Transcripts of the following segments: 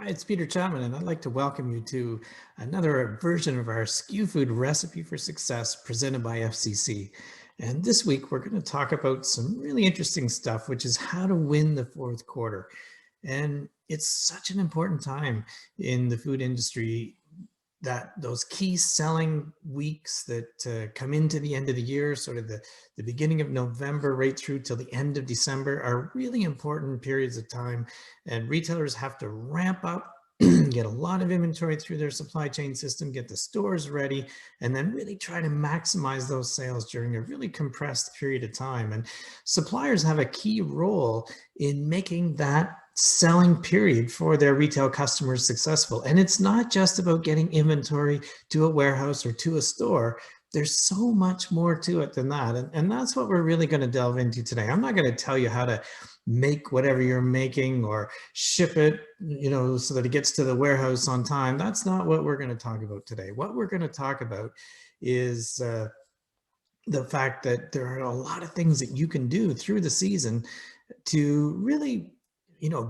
Hi, it's Peter Chapman, and I'd like to welcome you to another version of our SKUFood Recipe for Success presented by FCC. And this week, we're going to talk about some really interesting stuff, which is how to win the fourth quarter. And it's such an important time in the food industry that those key selling weeks that come into the end of the year, sort of the beginning of November right through till the end of December, are really important periods of time. And retailers have to ramp up, get a lot of inventory through their supply chain system, get the stores ready, and then really try to maximize those sales during a really compressed period of time. And suppliers have a key role in making that selling period for their retail customers successful. And it's not just about getting inventory to a warehouse or to a store. There's so much more to it than that. And that's what we're really going to delve into today. I'm not going to tell you how to make whatever you're making or ship it, so that it gets to the warehouse on time. That's not what we're going to talk about today. What we're going to talk about is the fact that there are a lot of things that you can do through the season to really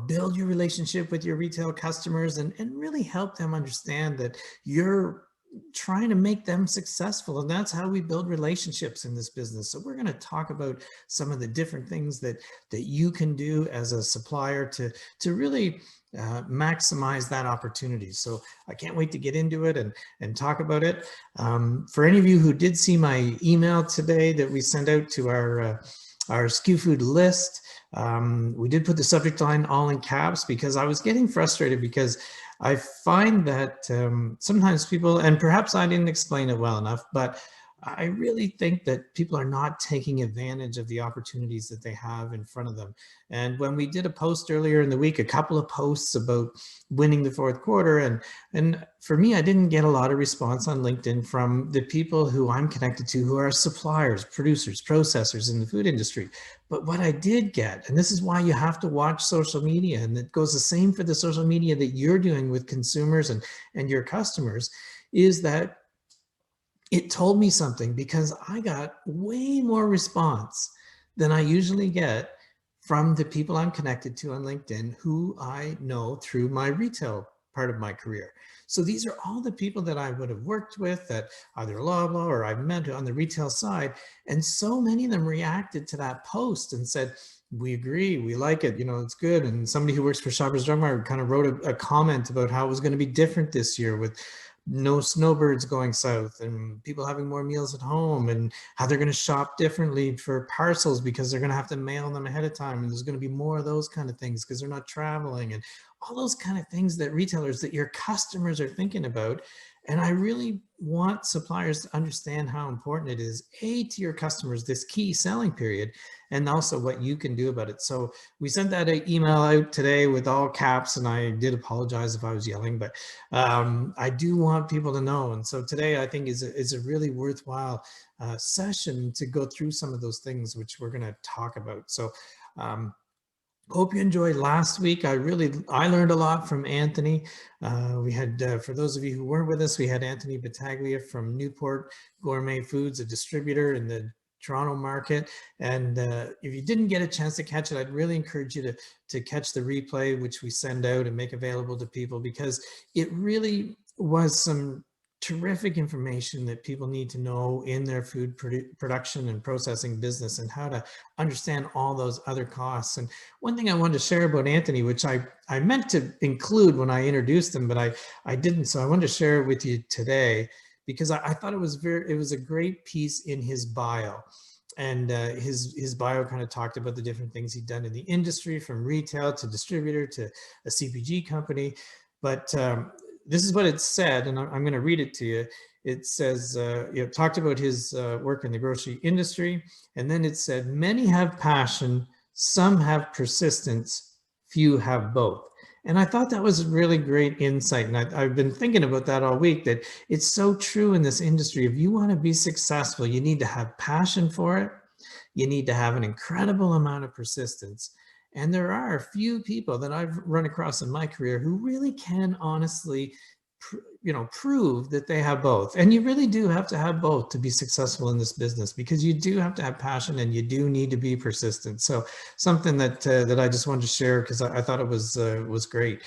build your relationship with your retail customers and really help them understand that you're trying to make them successful. And that's how we build relationships in this business. So we're going to talk about some of the different things that you can do as a supplier to really maximize that opportunity. So I can't wait to get into it and talk about it. For any of you who did see my email today that we sent out to our SKUFood list, we did put the subject line all in caps because I was getting frustrated because I find that sometimes people, and perhaps I didn't explain it well enough, but I really think that people are not taking advantage of the opportunities that they have in front of them. And when we did a post earlier in the week, a couple of posts about winning the fourth quarter, and for me, I didn't get a lot of response on LinkedIn from the people who I'm connected to, who are suppliers, producers, processors in the food industry. But what I did get, and this is why you have to watch social media, and it goes the same for the social media that you're doing with consumers and your customers, is that it told me something, because I got way more response than I usually get from the people I'm connected to on LinkedIn who I know through my retail part of my career. So these are all the people that I would have worked with at either Loblaw or I've met on the retail side. And so many of them reacted to that post and said, we agree, we like it, it's good. And somebody who works for Shoppers Drug Mart kind of wrote a comment about how it was going to be different this year with no snowbirds going south and people having more meals at home, and how they're going to shop differently for parcels because they're going to have to mail them ahead of time. And there's going to be more of those kind of things because they're not traveling, and all those kind of things that retailers, that your customers are thinking about. And I really want suppliers to understand how important it is, A, to your customers, this key selling period, and also what you can do about it. So we sent that email out today with all caps, and I did apologize if I was yelling, but I do want people to know. And so today I think is a really worthwhile session to go through some of those things which we're going to talk about. So hope you enjoyed last week. I learned a lot from Anthony. We had, for those of you who weren't with us, we had Anthony Battaglia from Newport Gourmet Foods, a distributor in the Toronto market. And if you didn't get a chance to catch it, I'd really encourage you to catch the replay, which we send out and make available to people, because it really was some terrific information that people need to know in their food production and processing business, and how to understand all those other costs. And one thing I wanted to share about Anthony, which I meant to include when I introduced him, but I didn't. So I wanted to share it with you today, because I thought it was a great piece in his bio. And his bio kind of talked about the different things he'd done in the industry, from retail to distributor to a CPG company. But this is what it said, and I'm going to read it to you. It says, talked about his work in the grocery industry, and then it said, many have passion, some have persistence, few have both. And I thought that was a really great insight. And I've been thinking about that all week, that it's so true in this industry. If you want to be successful, you need to have passion for it. You need to have an incredible amount of persistence. And there are a few people that I've run across in my career who really can honestly, prove that they have both. And you really do have to have both to be successful in this business, because you do have to have passion and you do need to be persistent. So something that I just wanted to share, because I thought it was great.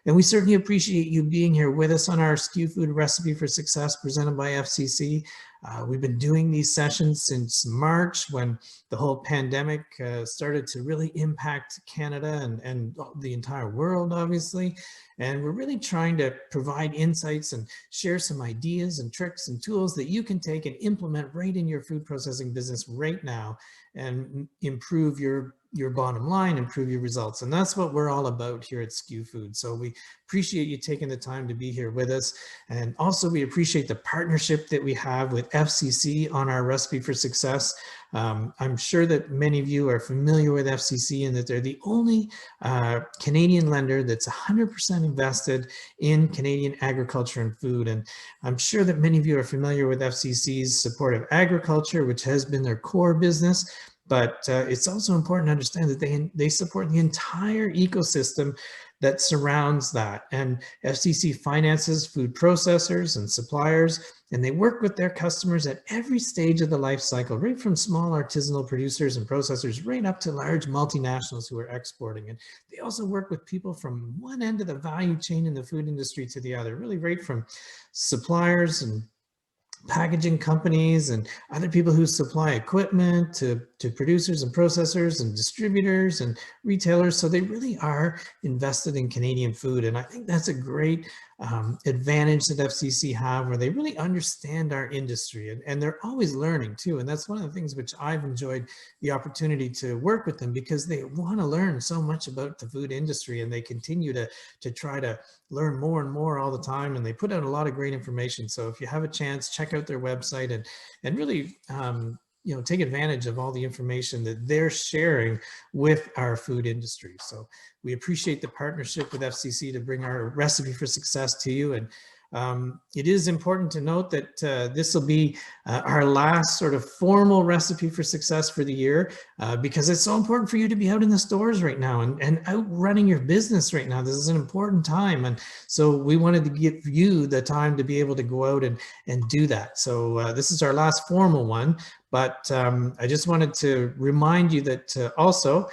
And we certainly appreciate you being here with us on our SKUFood Recipe for Success presented by FCC. We've been doing these sessions since March, when the whole pandemic started to really impact Canada and the entire world, obviously. And we're really trying to provide insights and share some ideas and tricks and tools that you can take and implement right in your food processing business right now and improve your bottom line, improve your results. And that's what we're all about here at SKUFood. So we appreciate you taking the time to be here with us. And also we appreciate the partnership that we have with FCC on our Recipe for Success. I'm sure that many of you are familiar with FCC and that they're the only Canadian lender that's 100% invested in Canadian agriculture and food. And I'm sure that many of you are familiar with FCC's support of agriculture, which has been their core business. But it's also important to understand that they support the entire ecosystem that surrounds that. And FCC finances food processors and suppliers, and they work with their customers at every stage of the life cycle, right from small artisanal producers and processors right up to large multinationals who are exporting. And they also work with people from one end of the value chain in the food industry to the other, really right from suppliers and packaging companies and other people who supply equipment to producers and processors and distributors and retailers. So they really are invested in Canadian food. And I think that's a great advantage that FCC have, where they really understand our industry, and they're always learning too. And that's one of the things which I've enjoyed the opportunity to work with them, because they want to learn so much about the food industry, and they continue to try to learn more and more all the time. And they put out a lot of great information. So if you have a chance, check out their website and really take advantage of all the information that they're sharing with our food industry. So we appreciate the partnership with FCC to bring our Recipe for Success to you. And it is important to note that this will be our last sort of formal Recipe for Success for the year, because it's so important for you to be out in the stores right now and out running your business right now. This is an important time. And so we wanted to give you the time to be able to go out and do that. So this is our last formal one, but I just wanted to remind you that also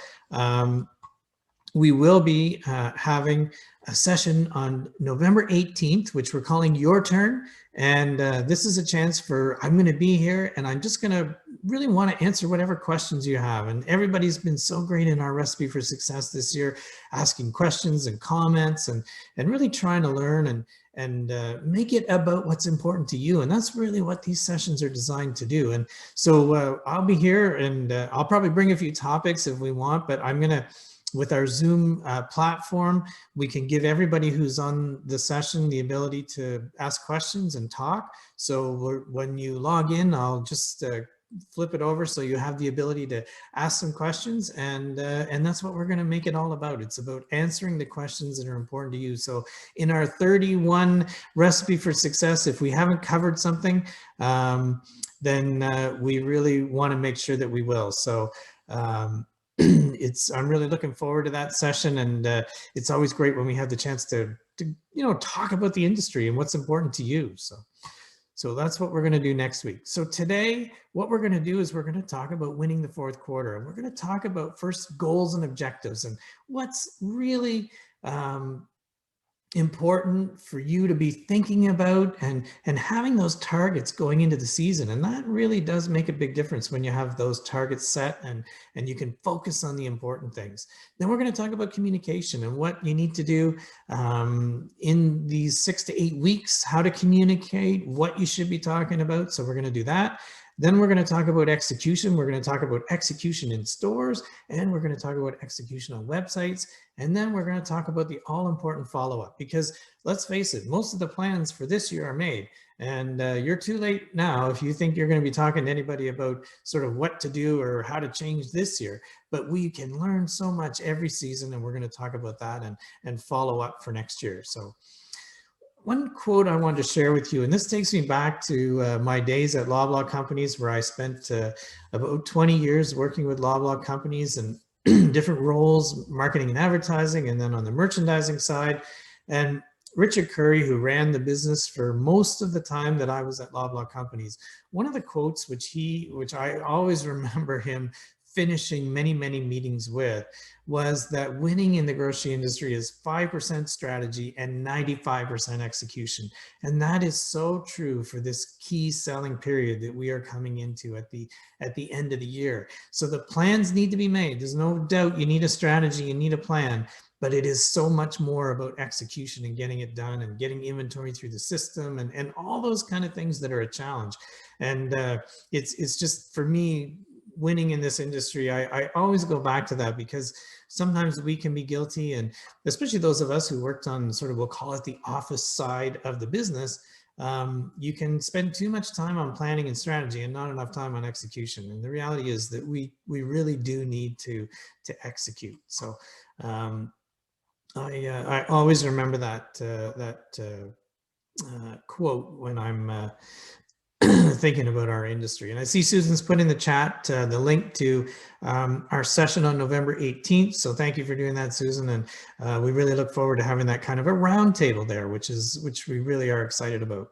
we will be having a session on November 18th, which we're calling Your Turn. And this is a chance I'm going to be here, and I'm just going to really want to answer whatever questions you have. And everybody's been so great in our Recipe for Success this year, asking questions and comments and really trying to learn and make it about what's important to you. And that's really what these sessions are designed to do. And so I'll be here, and I'll probably bring a few topics if we want, but I'm going to, with our Zoom platform, we can give everybody who's on the session the ability to ask questions and talk. So when you log in, I'll just flip it over so you have the ability to ask some questions, and that's what we're going to make it all about. It's about answering the questions that are important to you. So in our 31 Recipe for Success, if we haven't covered something, then we really want to make sure that we will. So I'm really looking forward to that session, and it's always great when we have the chance to talk about the industry and what's important to you. So that's what we're going to do next week. So today, what we're going to do is we're going to talk about winning the fourth quarter, and we're going to talk about first goals and objectives and what's really important for you to be thinking about and having those targets going into the season. And that really does make a big difference when you have those targets set and you can focus on the important things. Then we're going to talk about communication and what you need to do in these 6 to 8 weeks, how to communicate, what you should be talking about. So we're going to do that. Then we're going to talk about execution. We're going to talk about execution in stores, and we're going to talk about execution on websites. And then we're going to talk about the all-important follow-up, because let's face it, most of the plans for this year are made, and you're too late now if you think you're going to be talking to anybody about sort of what to do or how to change this year. But we can learn so much every season, and we're going to talk about that and follow up for next year. So one quote I wanted to share with you, and this takes me back to my days at Loblaw Companies, where I spent about 20 years working with Loblaw Companies and different roles, marketing and advertising, and then on the merchandising side. And Richard Curry, who ran the business for most of the time that I was at Loblaw Companies, one of the quotes which I always remember him finishing many, many meetings with was that winning in the grocery industry is 5% strategy and 95% execution. And that is so true for this key selling period that we are coming into at the end of the year. So the plans need to be made. There's no doubt you need a strategy, you need a plan, but it is so much more about execution and getting it done and getting inventory through the system and all those kind of things that are a challenge. And it's just, for me, winning in this industry, I always go back to that, because sometimes we can be guilty, and especially those of us who worked on sort of, we'll call it the office side of the business, you can spend too much time on planning and strategy and not enough time on execution. And the reality is that we really do need to execute. So I always remember that quote when I'm thinking about our industry. And I see Susan's put in the chat the link to our session on November 18th. So thank you for doing that, Susan. And we really look forward to having that kind of a roundtable there, which we really are excited about.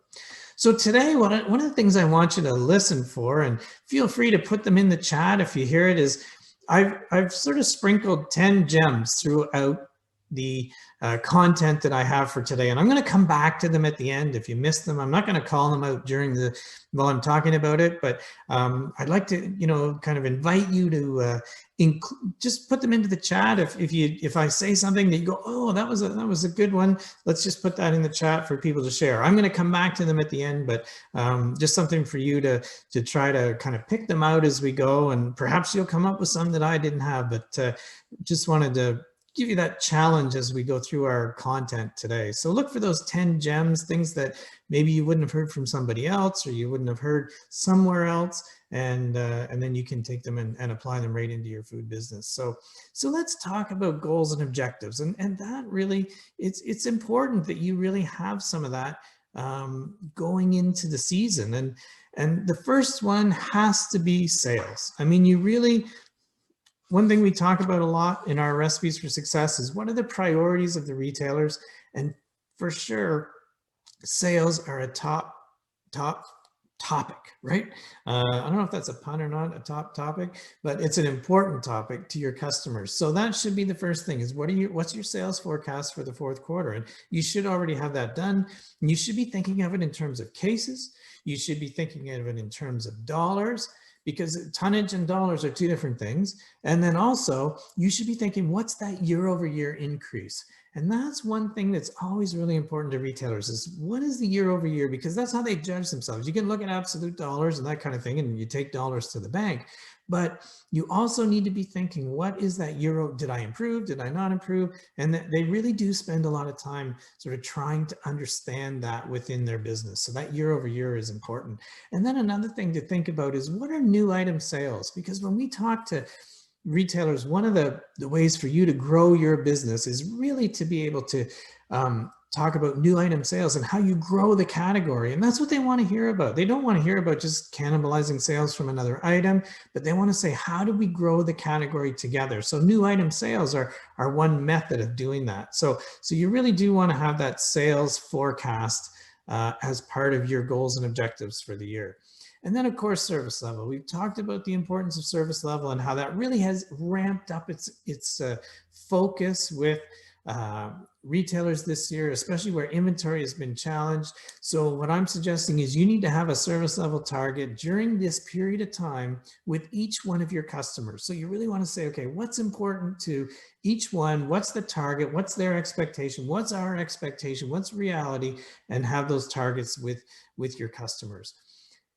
So today, one of the things I want you to listen for, and feel free to put them in the chat if you hear it, is I've sort of sprinkled 10 gems throughout the content that I have for today. And I'm going to come back to them at the end if you missed them. I'm not going to call them out while I'm talking about it, but I'd like to, kind of invite you to just put them into the chat. If I say something that you go, oh, that was a good one, let's just put that in the chat for people to share. I'm going to come back to them at the end, but just something for you to try to kind of pick them out as we go. And perhaps you'll come up with some that I didn't have, but just wanted to give you that challenge as we go through our content today. So look for those 10 gems, things that maybe you wouldn't have heard from somebody else, or you wouldn't have heard somewhere else, and then you can take them and apply them right into your food business. So let's talk about goals and objectives, and that really, it's important that you really have some of that going into the season. And the first one has to be sales. I mean, one thing we talk about a lot in our recipes for success is what are the priorities of the retailers? And for sure, sales are a top topic, right? I don't know if that's a pun or not, a top topic, but it's an important topic to your customers. So that should be the first thing, is what's your sales forecast for the fourth quarter? And you should already have that done. And you should be thinking of it in terms of cases. You should be thinking of it in terms of dollars, because tonnage and dollars are two different things. And then also you should be thinking, what's that year-over-year increase? And that's one thing that's always really important to retailers, is what is the year-over-year, because that's how they judge themselves. You can look at absolute dollars and that kind of thing, and you take dollars to the bank, but you also need to be thinking, what is that did I improve? Did I not improve? And they really do spend a lot of time sort of trying to understand that within their business. So that year-over-year is important. And then another thing to think about is, what are new item sales? Because when we talk to retailers, one of the ways for you to grow your business is really to be able to talk about new item sales and how you grow the category. And that's what they want to hear about. They don't want to hear about just cannibalizing sales from another item, but they want to say, how do we grow the category together? So new item sales are one method of doing that. So you really do want to have that sales forecast as part of your goals and objectives for the year. And then, of course, service level. We've talked about the importance of service level and how that really has ramped up its focus with retailers this year, especially where inventory has been challenged. So what I'm suggesting is you need to have a service level target during this period of time with each one of your customers. So you really want to say, okay, what's important to each one? What's the target? What's their expectation? What's our expectation? What's reality? And have those targets with your customers.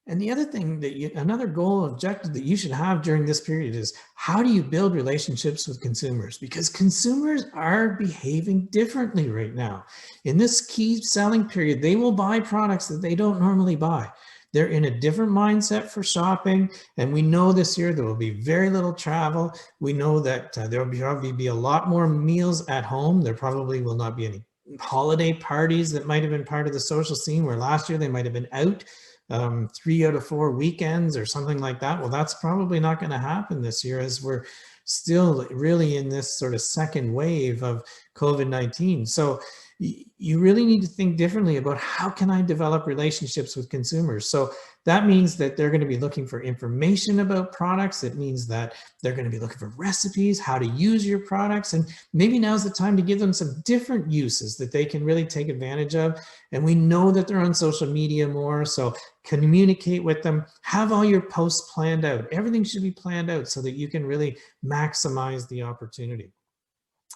And the other thing another goal objective that you should have during this period is, how do you build relationships with consumers? Because consumers are behaving differently right now. In this key selling period, they will buy products that they don't normally buy. They're in a different mindset for shopping. And we know this year there will be very little travel. We know that there will probably be a lot more meals at home. There probably will not be any holiday parties that might have been part of the social scene, where last year they might have been out 3 out of 4 weekends or something like that. Well, that's probably not going to happen this year, as we're still really in this sort of second wave of COVID-19. So you really need to think differently about how can I develop relationships with consumers. So that means that they're going to be looking for information about products. It means that they're going to be looking for recipes, how to use your products. And maybe now's the time to give them some different uses that they can really take advantage of. And we know that they're on social media more. So communicate with them, have all your posts planned out. Everything should be planned out so that you can really maximize the opportunity.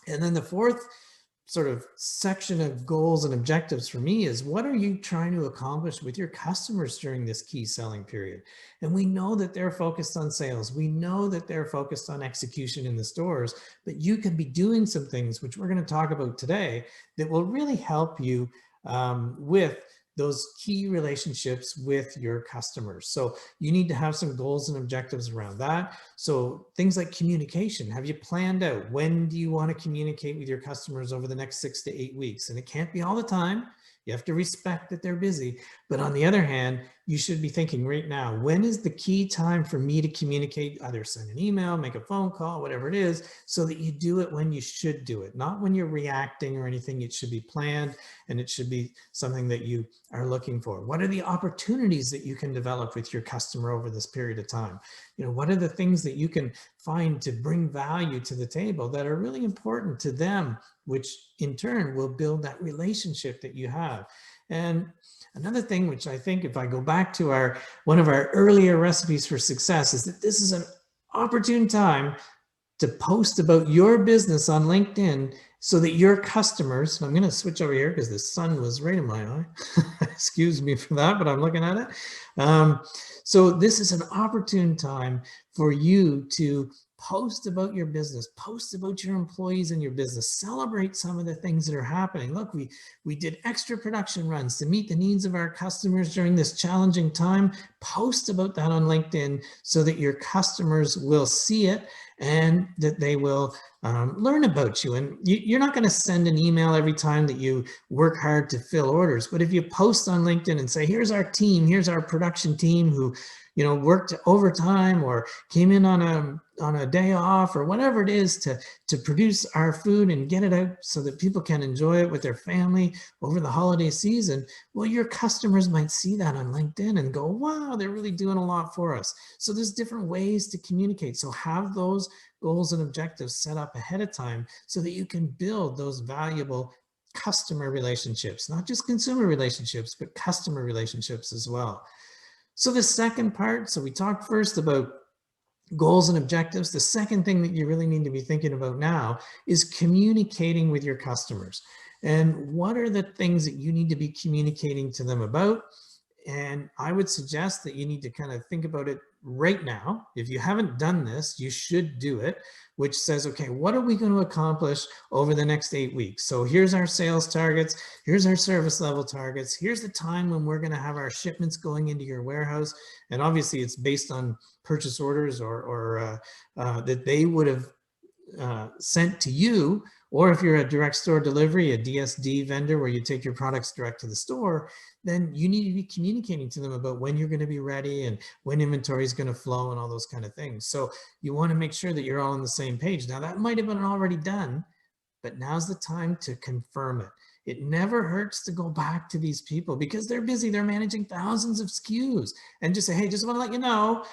And then the fourth sort of section of goals and objectives for me is, what are you trying to accomplish with your customers during this key selling period? And we know that they're focused on sales. We know that they're focused on execution in the stores, but you can be doing some things, which we're going to talk about today, that will really help you with those key relationships with your customers. So you need to have some goals and objectives around that. So things like communication. Have you planned out when do you want to communicate with your customers over the next 6 to 8 weeks? And it can't be all the time. You have to respect that they're busy. But on the other hand, you should be thinking right now, when is the key time for me to communicate? Either send an email, make a phone call, whatever it is, so that you do it when you should do it, not when you're reacting or anything. It should be planned, and it should be something that you are looking for. What are the opportunities that you can develop with your customer over this period of time? What are the things that you can find to bring value to the table that are really important to them, which in turn will build that relationship that you have. And another thing, which I think, if I go back to one of our earlier recipes for success, is that this is an opportune time to post about your business on LinkedIn so that your customers, I'm going to switch over here because the sun was right in my eye. Excuse me for that, but I'm looking at it. So this is an opportune time for you to post about your business, post about your employees and your business, celebrate some of the things that are happening. Look, we did extra production runs to meet the needs of our customers during this challenging time. Post about that on LinkedIn so that your customers will see it and that they will learn about you. And you're not going to send an email every time that you work hard to fill orders. But if you post on LinkedIn and say, here's our team, here's our production team who worked overtime or came in on a day off or whatever it is to produce our food and get it out so that people can enjoy it with their family over the holiday season, well, your customers might see that on LinkedIn and go, wow, they're really doing a lot for us. So there's different ways to communicate. So have those goals and objectives set up ahead of time so that you can build those valuable customer relationships, not just consumer relationships, but customer relationships as well. So the second part, so we talked first about goals and objectives. The second thing that you really need to be thinking about now is communicating with your customers. And what are the things that you need to be communicating to them about? And I would suggest that you need to kind of think about it right now. If you haven't done this, you should do it, which says, okay, what are we going to accomplish over the next 8 weeks? So here's our sales targets. Here's our service level targets. Here's the time when we're going to have our shipments going into your warehouse. And obviously it's based on purchase orders or that they would have sent to you, or if you're a direct store delivery, a DSD vendor where you take your products direct to the store, then you need to be communicating to them about when you're going to be ready and when inventory is going to flow and all those kind of things. So you want to make sure that you're all on the same page. Now that might have been already done, but now's the time to confirm it. It never hurts to go back to these people because they're busy. They're managing thousands of SKUs and just say, hey, just want to let you know,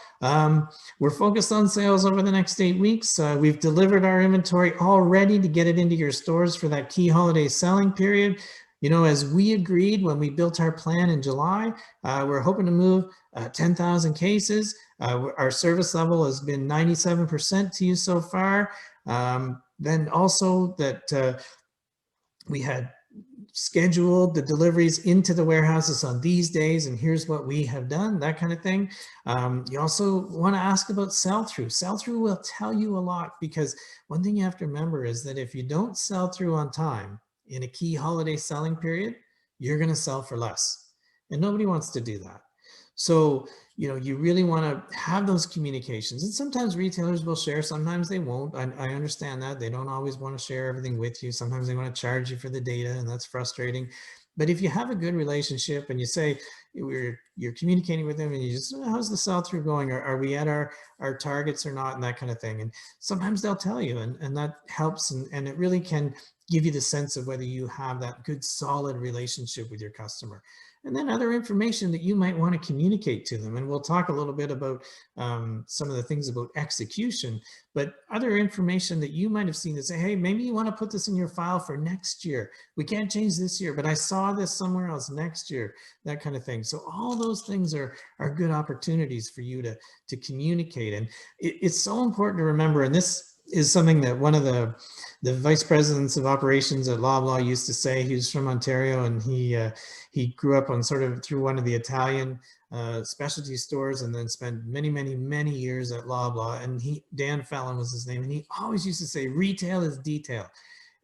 we're focused on sales over the next 8 weeks. We've delivered our inventory already to get it into your stores for that key holiday selling period. As we agreed when we built our plan in July, we're hoping to move 10,000 cases. Our service level has been 97% to you so far. Then also that we had scheduled the deliveries into the warehouses on these days, and here's what we have done, that kind of thing. You also want to ask about sell-through. Sell-through will tell you a lot, because one thing you have to remember is that if you don't sell through on time in a key holiday selling period, you're going to sell for less, and nobody wants to do that. So, you really want to have those communications, and sometimes retailers will share, sometimes they won't. I understand that. They don't always want to share everything with you. Sometimes they want to charge you for the data, and that's frustrating. But if you have a good relationship and you say, you're communicating with them and you just, how's the sell through going? Are we at our targets or not? And that kind of thing. And sometimes they'll tell you, and that helps. And it really can give you the sense of whether you have that good, solid relationship with your customer. And then other information that you might want to communicate to them. And we'll talk a little bit about some of the things about execution, but other information that you might have seen that say, hey, maybe you want to put this in your file for next year. We can't change this year, but I saw this somewhere else next year, that kind of thing. So all those things are good opportunities for you to communicate. And it's so important to remember, and this is something that one of the vice presidents of operations at Loblaw used to say. He was from Ontario, and he grew up on sort of through one of the Italian specialty stores, and then spent many years at Loblaw. And Dan Fallon was his name, and he always used to say, retail is detail.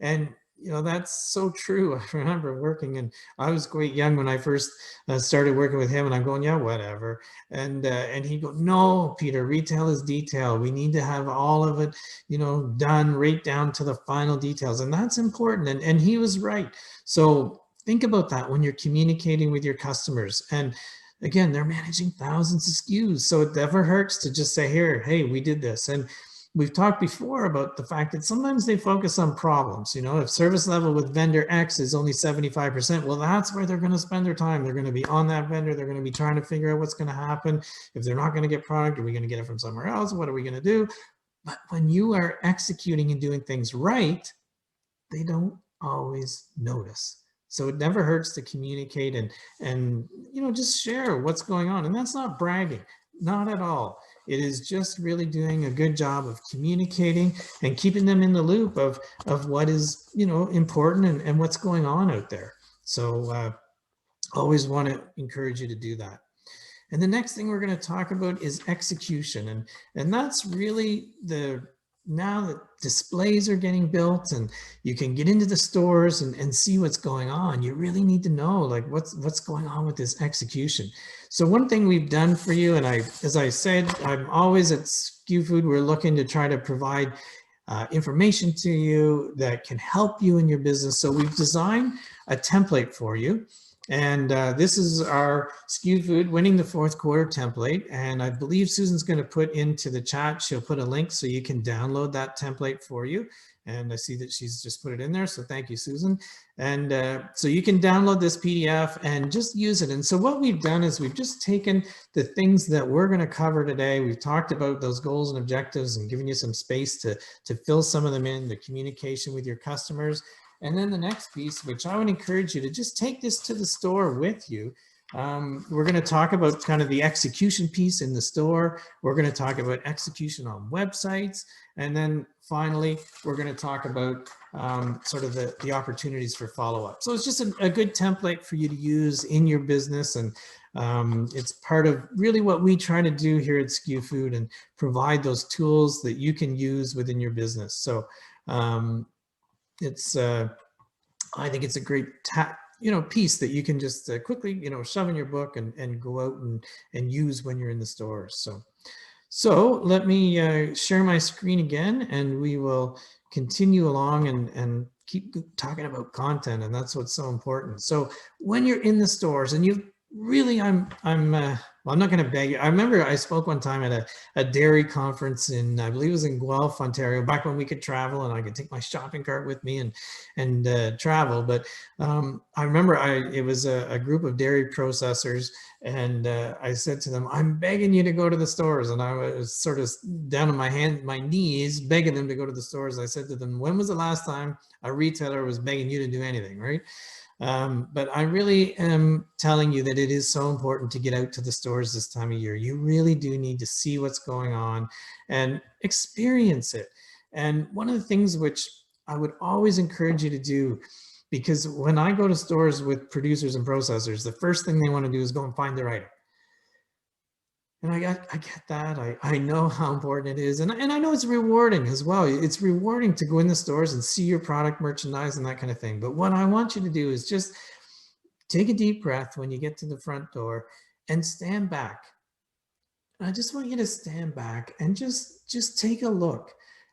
And you know, that's so true. I remember working, and I was quite young when I first started working with him, and I'm going, yeah, whatever. And he'd go, no, Peter, retail is detail. We need to have all of it, you know, done right down to the final details. And that's important. And he was right. So think about that when you're communicating with your customers. And again, they're managing thousands of SKUs. So it never hurts to just say, here, hey, we did this. And we've talked before about the fact that sometimes they focus on problems. You know, if service level with vendor X is only 75%, well, that's where they're going to spend their time. They're going to be on that vendor. They're going to be trying to figure out what's going to happen. If they're not going to get product, are we going to get it from somewhere else? What are we going to do? But when you are executing and doing things right, they don't always notice. So it never hurts to communicate and you know, just share what's going on. And that's not bragging, not at all. It is just really doing a good job of communicating and keeping them in the loop of what is, you know, important and what's going on out there. So always want to encourage you to do that. And the next thing we're going to talk about is execution. And that's really now that displays are getting built and you can get into the stores and see what's going on, you really need to know, like, what's going on with this execution. So one thing we've done for you, and as I said, I'm always at SKUFood, we're looking to try to provide information to you that can help you in your business. So we've designed a template for you. And this is our SKUFood winning the fourth quarter template. And I believe Susan's going to put into the chat, she'll put a link so you can download that template for you. And I see that she's just put it in there. So thank you, Susan. And so you can download this PDF and just use it. And so what we've done is we've just taken the things that we're going to cover today. We've talked about those goals and objectives and given you some space to fill some of them in, the communication with your customers. And then the next piece, which I would encourage you to just take this to the store with you. We're going to talk about kind of the execution piece in the store. We're going to talk about execution on websites. And then finally, we're going to talk about sort of the opportunities for follow-up. So it's just a good template for you to use in your business. And it's part of really what we try to do here at SKUFood and provide those tools that you can use within your business. So I think it's a great piece that you can just quickly, shove in your book and go out and use when you're in the stores. So let me share my screen again, and we will continue along and keep talking about content, and that's what's so important. So when you're in the stores, and you really, well, I'm not going to beg you. I remember I spoke one time at a dairy conference in, I believe it was in Guelph, Ontario, back when we could travel and I could take my shopping cart with me and travel. But I remember it was a group of dairy processors, and I said to them, I'm begging you to go to the stores. And I was sort of down on my knees, begging them to go to the stores. I said to them, when was the last time a retailer was begging you to do anything, right? But I really am telling you that it is so important to get out to the stores this time of year. You really do need to see what's going on and experience it. And one of the things which I would always encourage you to do, because when I go to stores with producers and processors, the first thing they want to do is go and find their item. And I get that. I know how important it is. And I know it's rewarding as well. It's rewarding to go in the stores and see your product merchandise and that kind of thing. But what I want you to do is just take a deep breath when you get to the front door and stand back. And I just want you to stand back and just take a look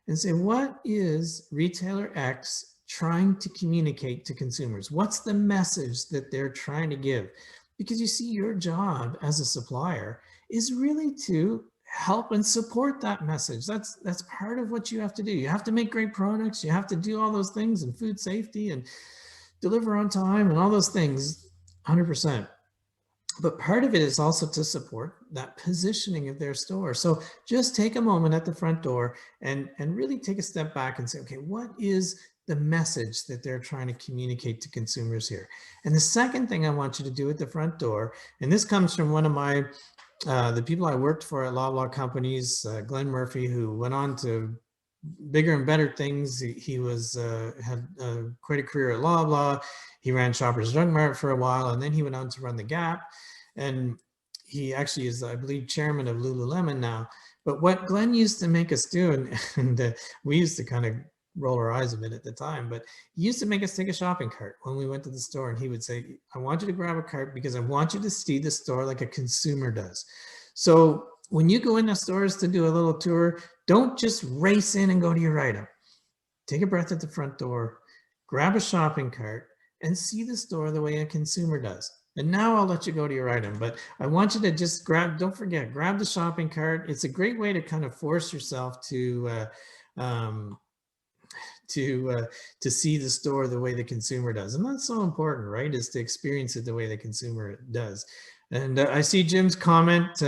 and say, what is retailer X trying to communicate to consumers? What's the message that they're trying to give? Because you see, your job as a supplier is really to help and support that message. That's part of what you have to do. You have to make great products. You have to do all those things and food safety and deliver on time and all those things, 100%. But part of it is also to support that positioning of their store. So just take a moment at the front door and really take a step back and say, okay, what is the message that they're trying to communicate to consumers here? And the second thing I want you to do at the front door, and this comes from one of my the people I worked for at Loblaw Companies, Glenn Murphy, who went on to bigger and better things. He was had quite a career at Loblaw. He ran Shoppers Drug Mart for a while, and then he went on to run the Gap. And he actually is, I believe, chairman of Lululemon now. But what Glenn used to make us do, and we used to kind of roll our eyes a bit at the time, but he used to make us take a shopping cart when we went to the store, and he would say, I want you to grab a cart because I want you to see the store like a consumer does. So when you go into stores to do a little tour, don't just race in and go to your item. Take a breath at the front door, grab a shopping cart, and see the store the way a consumer does. And now I'll let you go to your item, but I want you to just don't forget, grab the shopping cart. It's a great way to kind of force yourself to see the store the way the consumer does. And that's so important, right? Is to experience it the way the consumer does. And I see Jim's comment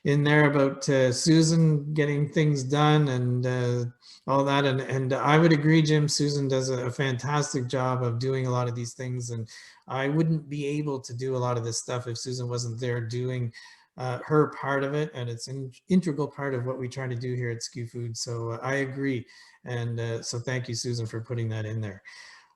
in there about Susan getting things done and all that. And I would agree, Jim, Susan does a fantastic job of doing a lot of these things. And I wouldn't be able to do a lot of this stuff if Susan wasn't there doing her part of it. And it's an integral part of what we try to do here at SKUFood. So I agree. And so thank you, Susan, for putting that in there.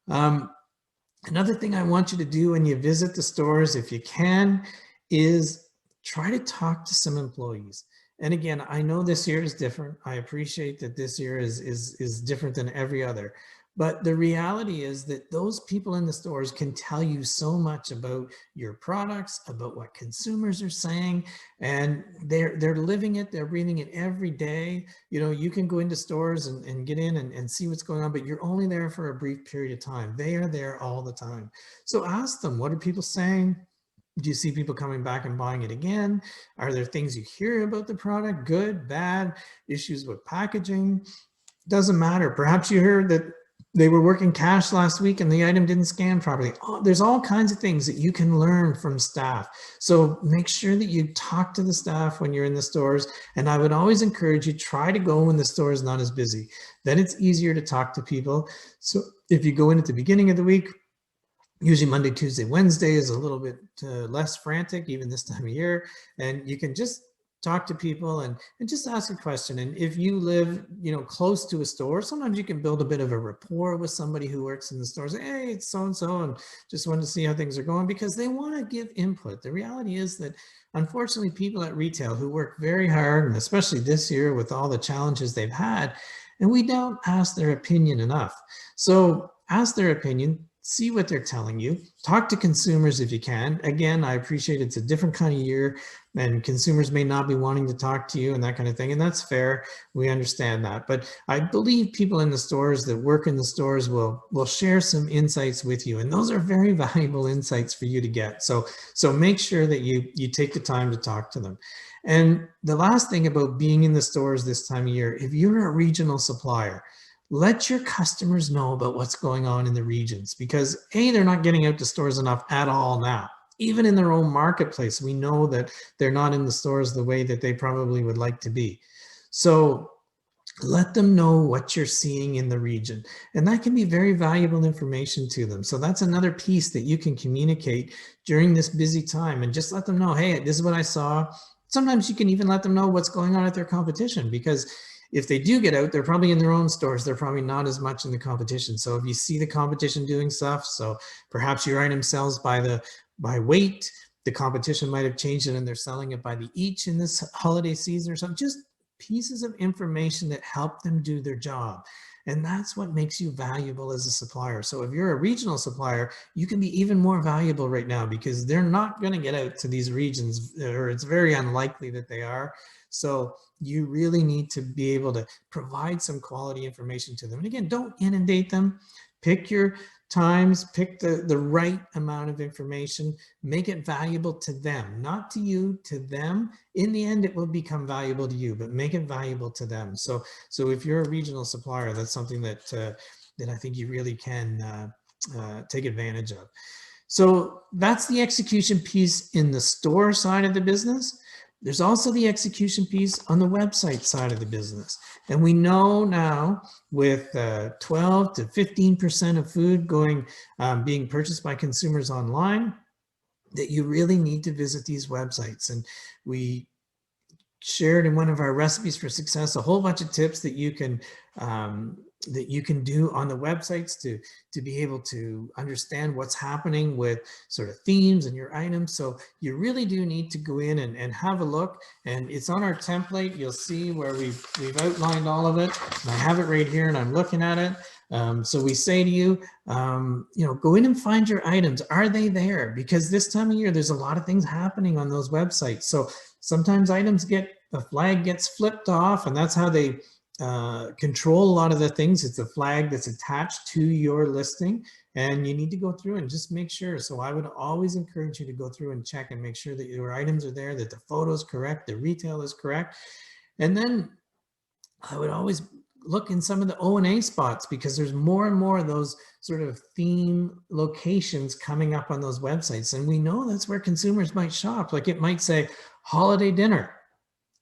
Another thing I want you to do when you visit the stores, if you can, is try to talk to some employees. And again, I know this year is different. I appreciate that this year is different than every other. But the reality is that those people in the stores can tell you so much about your products, about what consumers are saying, and they're living it, they're breathing it every day. You know, you can go into stores and get in and see what's going on, but you're only there for a brief period of time. They are there all the time. So ask them, what are people saying? Do you see people coming back and buying it again? Are there things you hear about the product, good, bad, issues with packaging? Doesn't matter. Perhaps you heard that they were working cash last week and the item didn't scan properly. Oh, there's all kinds of things that you can learn from staff. So make sure that you talk to the staff when you're in the stores. And I would always encourage you, try to go when the store is not as busy. Then it's easier to talk to people. So if you go in at the beginning of the week, usually Monday, Tuesday, Wednesday is a little bit less frantic, even this time of year. And you can just talk to people and just ask a question. And if you live, you know, close to a store, sometimes you can build a bit of a rapport with somebody who works in the store. Say, hey, it's so-and-so, and just wanted to see how things are going, because they want to give input. The reality is that, unfortunately, people at retail who work very hard, and especially this year with all the challenges they've had, and we don't ask their opinion enough. So ask their opinion. See what they're telling you. Talk to consumers if you can. Again, I appreciate it's a different kind of year and consumers may not be wanting to talk to you and that kind of thing. And that's fair. We understand that. But I believe people in the stores that work in the stores will share some insights with you. And those are very valuable insights for you to get. So make sure that you take the time to talk to them. And the last thing about being in the stores this time of year, if you're a regional supplier, let your customers know about what's going on in the regions, because A, they're not getting out to stores enough at all now. Even in their own marketplace, we know that they're not in the stores the way that they probably would like to be. So let them know what you're seeing in the region. And that can be very valuable information to them. So that's another piece that you can communicate during this busy time, and just let them know, hey, this is what I saw. Sometimes you can even let them know what's going on at their competition, because if they do get out, they're probably in their own stores. They're probably not as much in the competition. So if you see the competition doing stuff, so perhaps your item sells by weight, the competition might have changed it and they're selling it by the each in this holiday season or something, just pieces of information that help them do their job. And that's what makes you valuable as a supplier. So if you're a regional supplier, you can be even more valuable right now, because they're not going to get out to these regions, or it's very unlikely that they are. So you really need to be able to provide some quality information to them. And again, don't inundate them. Pick your times, pick the right amount of information, make it valuable to them, not to you, to them. In the end, it will become valuable to you, but make it valuable to them. So if you're a regional supplier, that's something that that I think you really can take advantage of. So that's the execution piece in the store side of the business. There's also the execution piece on the website side of the business. And we know now with 12 to 15% of food being purchased by consumers online, that you really need to visit these websites. And we shared in one of our recipes for success a whole bunch of tips that you can do on the websites to be able to understand what's happening with sort of themes and your items. So you really do need to go in and have a look, and it's on our template. You'll see where we've outlined all of it, and I have it right here and I'm looking at it. So we say to you, go in and find your items. Are they there? Because this time of year, there's a lot of things happening on those websites. So sometimes the flag gets flipped off, and that's how they control a lot of the things. It's a flag that's attached to your listing, and you need to go through and just make sure. So I would always encourage you to go through and check and make sure that your items are there, that the photo is correct, the retail is correct. And then I would always look in some of the O&A spots, because there's more and more of those sort of theme locations coming up on those websites. And we know that's where consumers might shop. Like it might say holiday dinner,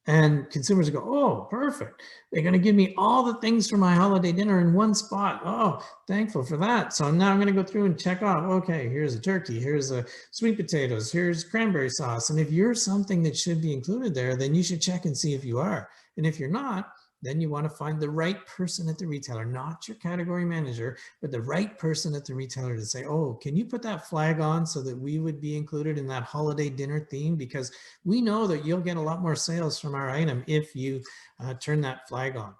and consumers go, oh, perfect. They're going to give me all the things for my holiday dinner in one spot. Oh, thankful for that. So now I'm going to go through and check off, okay, here's a turkey, here's a sweet potatoes, here's cranberry sauce. And if you're something that should be included there, then you should check and see if you are. And if you're not, then you want to find the right person at the retailer, not your category manager, but the right person at the retailer to say, oh, can you put that flag on so that we would be included in that holiday dinner theme? Because we know that you'll get a lot more sales from our item if you turn that flag on.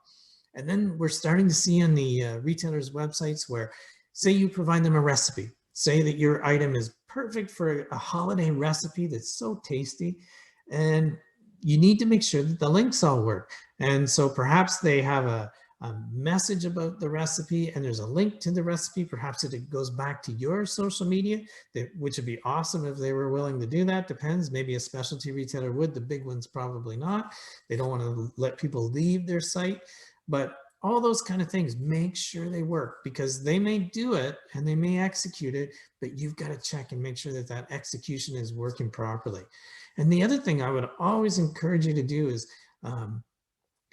And then we're starting to see on the retailers' websites where, say you provide them a recipe, say that your item is perfect for a holiday recipe that's so tasty, and you need to make sure that the links all work. And so perhaps they have a message about the recipe and there's a link to the recipe. Perhaps it goes back to your social media, which would be awesome if they were willing to do that. Depends. Maybe a specialty retailer would. The big ones probably not. They don't want to let people leave their site. But all those kind of things, make sure they work, because they may do it and they may execute it, but you've got to check and make sure that that execution is working properly. And the other thing I would always encourage you to do is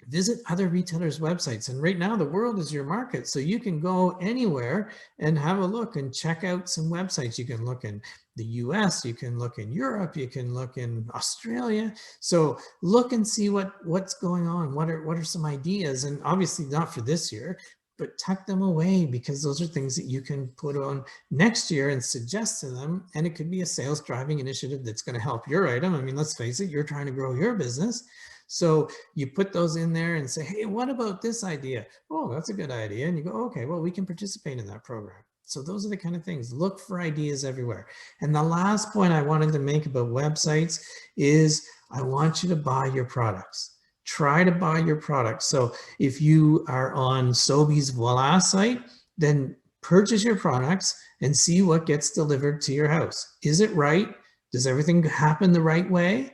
visit other retailers' websites. And right now the world is your market. So you can go anywhere and have a look and check out some websites. You can look in the US, you can look in Europe, you can look in Australia. So look and see what's going on. What are some ideas? And obviously not for this year, but tuck them away, because those are things that you can put on next year and suggest to them. And it could be a sales driving initiative that's going to help your item. I mean, let's face it, you're trying to grow your business. So you put those in there and say, hey, what about this idea? Oh, that's a good idea. And you go, okay, well, we can participate in that program. So those are the kind of things. Look for ideas everywhere. And the last point I wanted to make about websites is I want you to buy your products. Try to buy your products. So if you are on Sobeys Voila site, then purchase your products and see what gets delivered to your house. Is it right? Does everything happen the right way?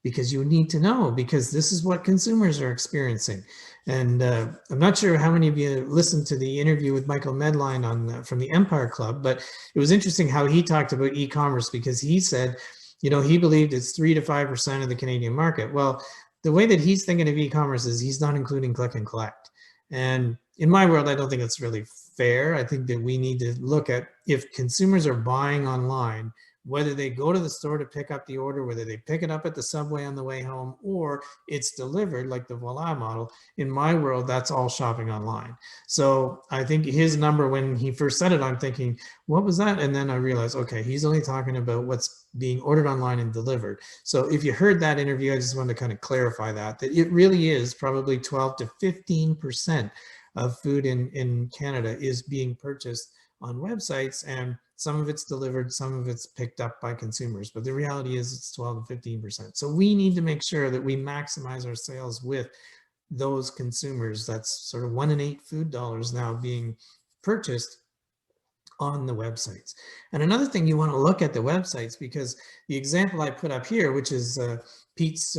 Because you need to know, because this is what consumers are experiencing. And I'm not sure how many of you listened to the interview with Michael Medline from the Empire Club, but it was interesting how he talked about e-commerce, because he said, he believed it's 3 to 5% of the Canadian market. Well, the way that he's thinking of e-commerce is he's not including click and collect. And in my world, I don't think it's really fair. I think that we need to look at, if consumers are buying online, whether they go to the store to pick up the order, whether they pick it up at the subway on the way home, or it's delivered like the Voila model. In my world, that's all shopping online. So I think his number, when he first said it, I'm thinking, what was that? And then I realized, okay, he's only talking about what's being ordered online and delivered. So if you heard that interview, I just wanted to kind of clarify that it really is probably 12 to 15% of food in Canada is being purchased on websites, and some of it's delivered, some of it's picked up by consumers. But the reality is it's 12 to 15%. So we need to make sure that we maximize our sales with those consumers. That's sort of 1 in 8 food dollars now being purchased on the websites. And another thing, you want to look at the websites, because the example I put up here, which is Pete's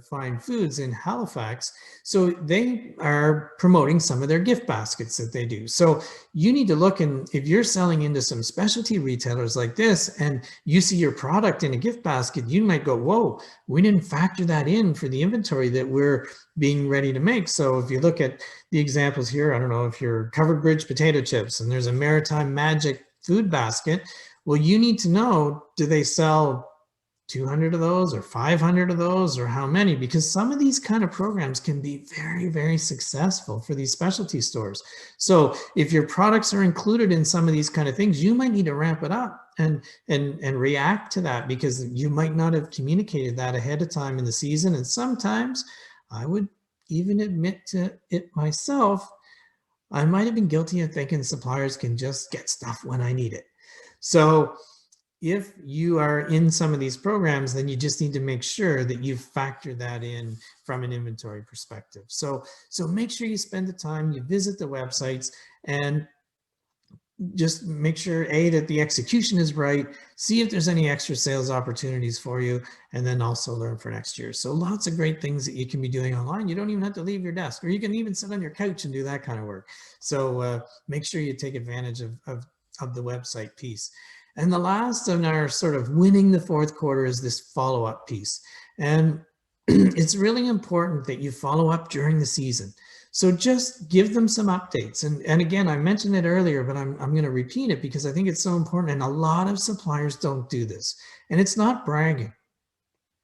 Fine Foods in Halifax, so they are promoting some of their gift baskets that they do. So you need to look, and if you're selling into some specialty retailers like this and you see your product in a gift basket, you might go, whoa, we didn't factor that in for the inventory that we're being ready to make. So if you look at the examples here, I don't know, if you're Covered Bridge potato chips and there's a Maritime Magic food basket, well, you need to know, do they sell 200 of those or 500 of those, or how many? Because some of these kind of programs can be very, very successful for these specialty stores. So if your products are included in some of these kind of things, you might need to ramp it up and react to that, because you might not have communicated that ahead of time in the season. And sometimes, I would even admit to it myself, I might have been guilty of thinking suppliers can just get stuff when I need it. So if you are in some of these programs, then you just need to make sure that you factor that in from an inventory perspective. So make sure you spend the time, you visit the websites, and just make sure, A, that the execution is right, see if there's any extra sales opportunities for you, and then also learn for next year. So lots of great things that you can be doing online. You don't even have to leave your desk, or you can even sit on your couch and do that kind of work. So make sure you take advantage of the website piece. And the last of our sort of winning the fourth quarter is this follow-up piece. And it's really important that you follow up during the season. So just give them some updates. And again, I mentioned it earlier, but I'm going to repeat it because I think it's so important. And a lot of suppliers don't do this. And it's not bragging.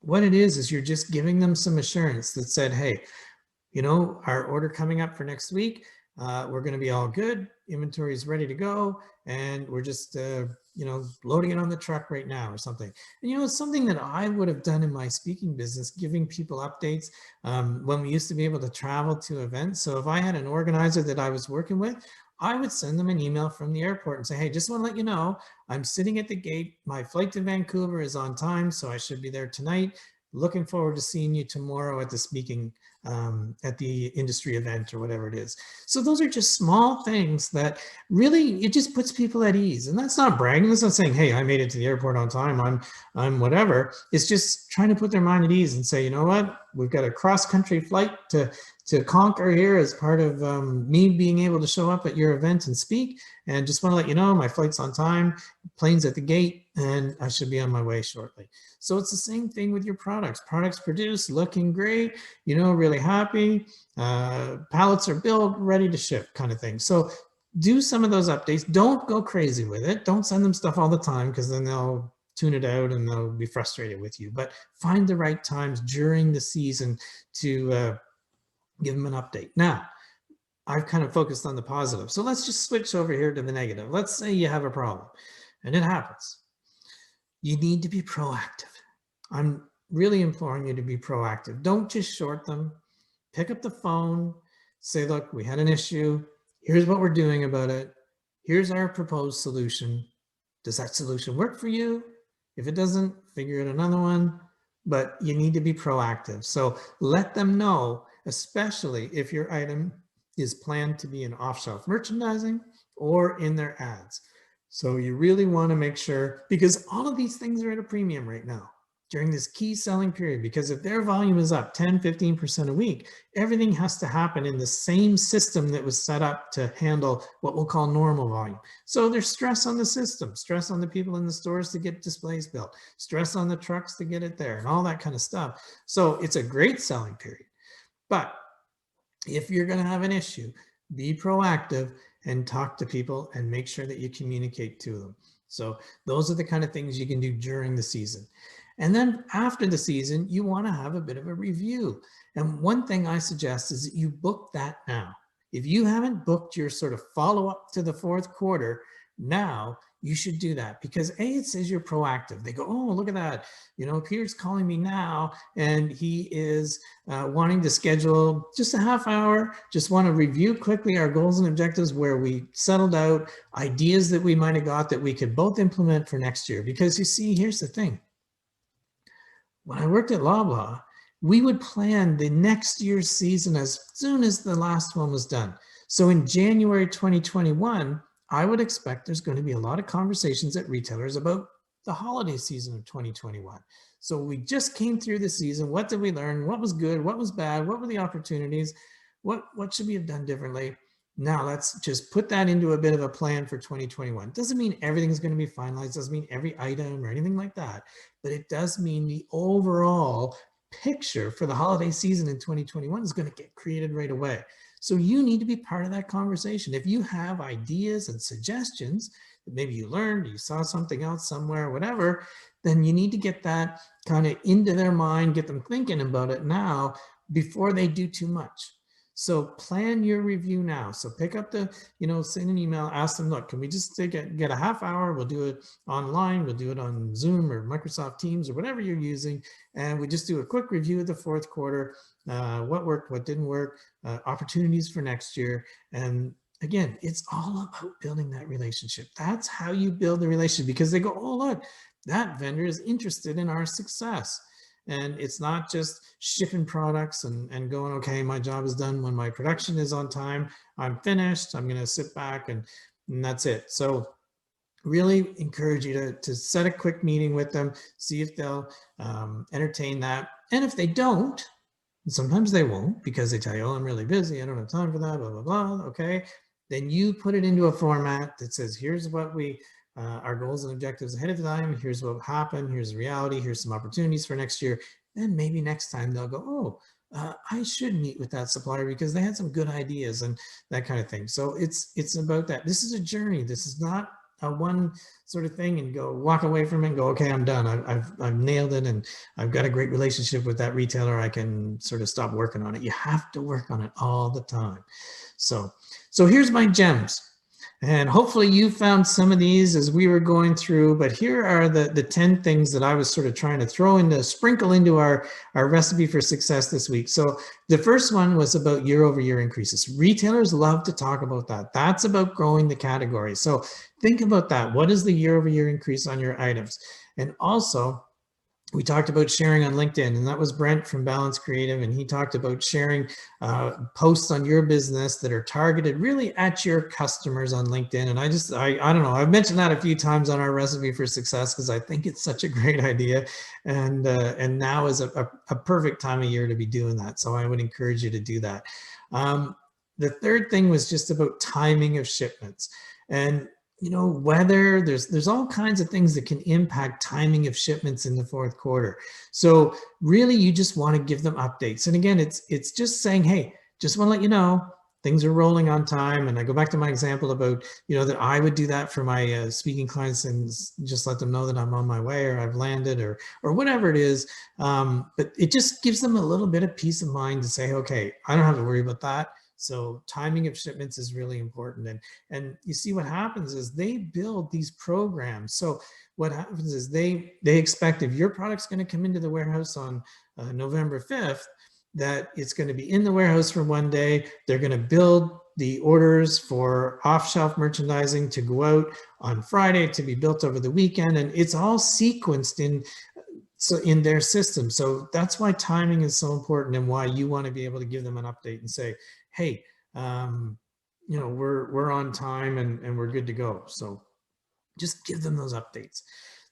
What it is you're just giving them some assurance that said, hey, you know, our order coming up for next week, we're going to be all good. Inventory is ready to go. And we're just, you know, loading it on the truck right now or something. And, you know, it's something that I would have done in my speaking business, giving people updates when we used to be able to travel to events. So if I had an organizer that I was working with, I would send them an email from the airport and say, hey, just want to let you know, I'm sitting at the gate. My flight to Vancouver is on time, so I should be there tonight. Looking forward to seeing you tomorrow at the speaking, at the industry event or whatever it is. So those are just small things that really, it just puts people at ease. And that's not bragging. That's not saying, hey, I made it to the airport on time. I'm whatever. It's just trying to put their mind at ease and say, you know what, we've got a cross-country flight to conquer here as part of me being able to show up at your event and speak. And just want to let you know, my flight's on time, plane's at the gate, and I should be on my way shortly. So it's the same thing with your products. Products produced, looking great, you know, really happy. Pallets are built, ready to ship kind of thing. So do some of those updates. Don't go crazy with it. Don't send them stuff all the time, because then they'll tune it out and they'll be frustrated with you. But find the right times during the season to give them an update. Now, I've kind of focused on the positive. So let's just switch over here to the negative. Let's say you have a problem, and it happens. You need to be proactive. I'm really imploring you to be proactive. Don't just short them. Pick up the phone, say, look, we had an issue. Here's what we're doing about it. Here's our proposed solution. Does that solution work for you? If it doesn't, figure out another one. But you need to be proactive. So let them know, especially if your item is planned to be in off-shelf merchandising or in their ads. So you really want to make sure, because all of these things are at a premium right now during this key selling period, because if their volume is up 10, 15% a week, everything has to happen in the same system that was set up to handle what we'll call normal volume. So there's stress on the system, stress on the people in the stores to get displays built, stress on the trucks to get it there, and all that kind of stuff. So it's a great selling period. But if you're going to have an issue, be proactive and talk to people and make sure that you communicate to them. So those are the kind of things you can do during the season. And then after the season, you want to have a bit of a review. And one thing I suggest is that you book that now. If you haven't booked your sort of follow-up to the fourth quarter now, you should do that, because A, it says you're proactive. They go, oh, look at that. You know, Peter's calling me now and he is wanting to schedule just a half hour. Just want to review quickly our goals and objectives, where we settled out ideas that we might have got that we could both implement for next year. Because you see, here's the thing. When I worked at Loblaw, we would plan the next year's season as soon as the last one was done. So in January 2021, I would expect there's going to be a lot of conversations at retailers about the holiday season of 2021. So we just came through the season. What did we learn? What was good? What was bad? What were the opportunities? What should we have done differently? Now let's just put that into a bit of a plan for 2021. Doesn't mean everything's going to be finalized. Doesn't mean every item or anything like that, but it does mean the overall picture for the holiday season in 2021 is going to get created right away. So you need to be part of that conversation. If you have ideas and suggestions that maybe you learned, you saw something else somewhere, whatever, then you need to get that kind of into their mind, get them thinking about it now before they do too much. So plan your review now. So pick up the, send an email, ask them, look, can we just get a half hour? We'll do it online. We'll do it on Zoom or Microsoft Teams or whatever you're using. And we just do a quick review of the fourth quarter, what worked, what didn't work, opportunities for next year. And again, it's all about building that relationship. That's how you build the relationship, because they go, oh, look, that vendor is interested in our success. And it's not just shipping products and going, okay, my job is done. When my production is on time, I'm finished. I'm going to sit back and that's it. So really encourage you to set a quick meeting with them, see if they'll entertain that. And if they don't, sometimes they won't, because they tell you, oh, I'm really busy. I don't have time for that, blah, blah, blah. Okay. Then you put it into a format that says, here's what our goals and objectives ahead of time. Here's what happened. Here's the reality. Here's some opportunities for next year. Then maybe next time they'll go, oh, I should meet with that supplier because they had some good ideas and that kind of thing. So it's about that. This is a journey. This is not a one sort of thing and walk away from it and go, okay, I'm done. I've nailed it and I've got a great relationship with that retailer. I can sort of stop working on it. You have to work on it all the time. So here's my gems. And hopefully you found some of these as we were going through, but here are the 10 things that I was sort of trying to sprinkle into our recipe for success this week. So the first one was about year-over-year increases. Retailers love to talk about that. That's about growing the category. So think about that. What is the year-over-year increase on your items? And also, we talked about sharing on LinkedIn, and that was Brent from Balance Creative, and he talked about sharing posts on your business that are targeted really at your customers on LinkedIn. And I don't know, I've mentioned that a few times on our recipe for success because I think it's such a great idea, and now is a perfect time of year to be doing that. So I would encourage you to do that. The third thing was just about timing of shipments. And whether there's all kinds of things that can impact timing of shipments in the fourth quarter. So really, you just want to give them updates. And again, it's just saying, hey, just want to let you know things are rolling on time. And I go back to my example about, that I would do that for my speaking clients and just let them know that I'm on my way or I've landed or whatever it is. But it just gives them a little bit of peace of mind to say, okay, I don't have to worry about that. So timing of shipments is really important. And you see what happens is they build these programs. So what happens is they expect if your product's going to come into the warehouse on November 5th, that it's going to be in the warehouse for one day. They're going to build the orders for off-shelf merchandising to go out on Friday to be built over the weekend. And it's all sequenced in their system. So that's why timing is so important and why you want to be able to give them an update and say, hey, we're on time and we're good to go. So just give them those updates.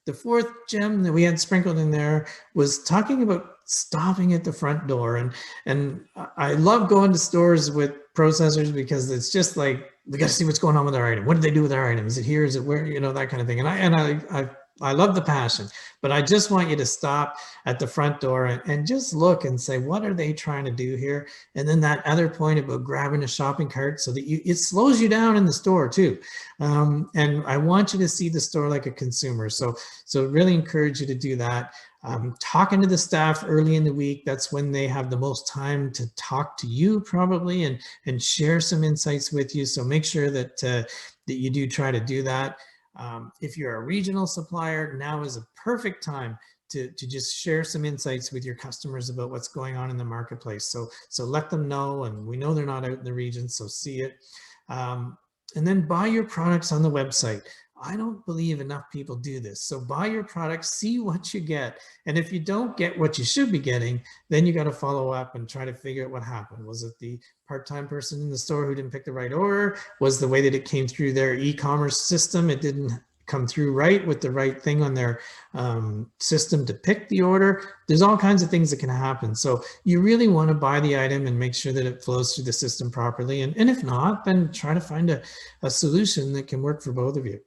The fourth gem that we had sprinkled in there was talking about stopping at the front door. And I love going to stores with processors because it's just like, we got to see what's going on with our item. What did they do with our item? Is it here? Is it where? That kind of thing. And I love the passion, but I just want you to stop at the front door and just look and say, what are they trying to do here? And then that other point about grabbing a shopping cart so that it slows you down in the store too. And I want you to see the store like a consumer. So really encourage you to do that. Talking to the staff early in the week, that's when they have the most time to talk to you probably and share some insights with you. So make sure that you do try to do that. If you're a regional supplier, now is a perfect time to just share some insights with your customers about what's going on in the marketplace. So let them know, and we know they're not out in the region, so see it. And then buy your products on the website. I don't believe enough people do this. So buy your product, see what you get. And if you don't get what you should be getting, then you got to follow up and try to figure out what happened. Was it the part-time person in the store who didn't pick the right order? Was the way that it came through their e-commerce system, it didn't come through right with the right thing on their system to pick the order? There's all kinds of things that can happen. So you really want to buy the item and make sure that it flows through the system properly. And if not, then try to find a solution that can work for both of you.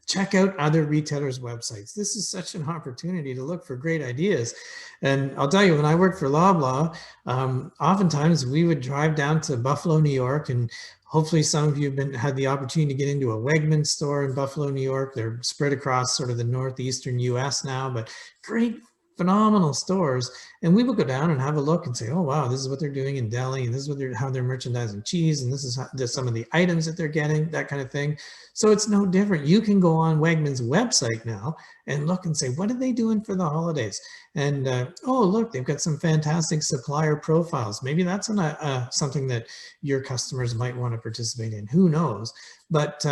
Check out other retailers' websites. This is such an opportunity to look for great ideas. And I'll tell you, when I worked for Loblaw, oftentimes we would drive down to Buffalo, New York, and hopefully some of you have had the opportunity to get into a Wegmans store in Buffalo, New York. They're spread across sort of the northeastern US now, but great, phenomenal stores. And we would go down and have a look and say, oh, wow, this is what they're doing in Delhi, and this is what how they're merchandising cheese, and this is some of the items that they're getting, that kind of thing. So it's no different. You can go on Wegmans' website now and look and say, what are they doing for the holidays? And oh, look, they've got some fantastic supplier profiles. Maybe that's something that your customers might want to participate in. Who knows? But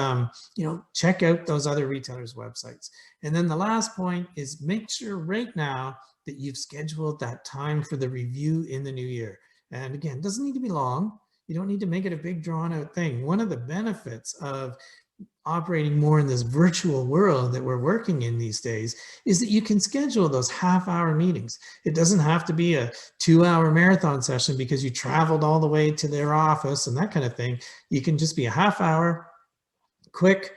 you know, check out those other retailers' websites. And then the last point is make sure right now that you've scheduled that time for the review in the new year. And again, it doesn't need to be long. You don't need to make it a big drawn out thing. One of the benefits of operating more in this virtual world that we're working in these days is that you can schedule those half-hour meetings. It doesn't have to be a 2-hour marathon session because you traveled all the way to their office and that kind of thing. You can just be a half-hour, quick,